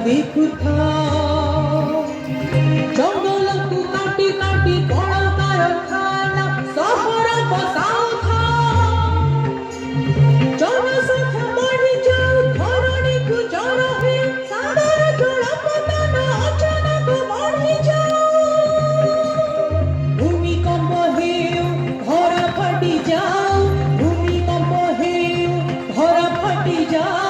देखुथा जंगल को काटी काटी कल कारखाना सहर बसाउथा जनसंख्या बढ़ी जाऊ धरणी को जर हे सागर जलपतन अचानक बढ़ी जाऊ भूमिकंप हेउ घर फाटी जाऊ भूमिकंप हेउ घर फाटी जाऊ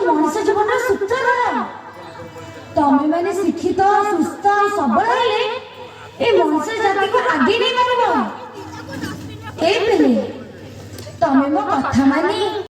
मनुष्य जीवन सूत्रधार तमें मैंने शिक्षित सुस्थ सबल हेले मनुष्य जाति को आगे नहीं पार तमें मो कथा मानी